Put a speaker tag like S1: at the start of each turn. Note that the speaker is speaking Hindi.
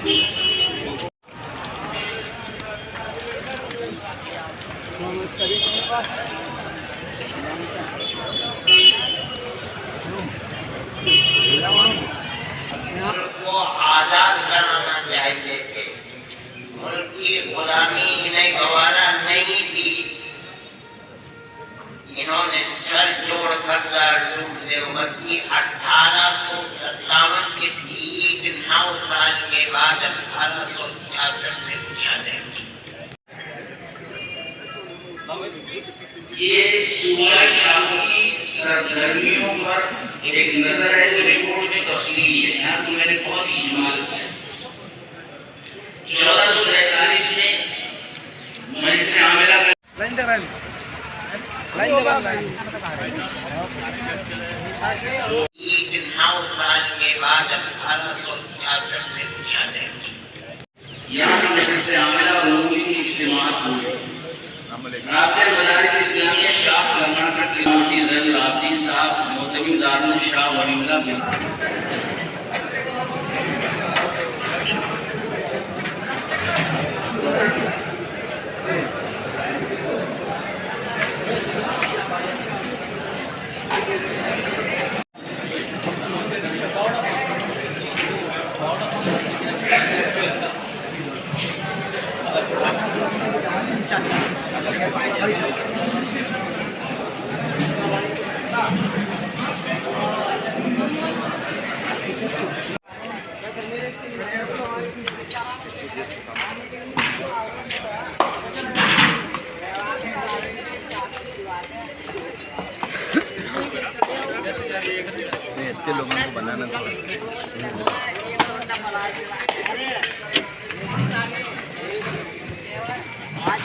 S1: को आजाद कराना चाहते थे। उनकी गुलामी इन्हें गवारा नहीं थी। इन्होंने सर जोड़कर दारुल देवबंद की 1857 के ठीक 9 साल के बाद 1866 में बुनियाद रखी। ये सूरज शाह की सरगर्मियों पर एक नजर है जो रिपोर्ट में तफसीली है। यहाँ तो मैंने बहुत ही इजमाल किया। 1443 में मजलिस आमिला में 9 साल के बाद 1866 में बुनियाद रखी। यहाँ मजलिस आमिला उलूमी की इज्तिमात हुए। राबिता मदारिस इस्लामिया शाह कर्नाटक के मुफ्ती ज़ैनुल आबिदीन साहब मोहतमिम दारुल शाह वलीउल्लाह बिन
S2: इतने लोगों को बनाना था। आज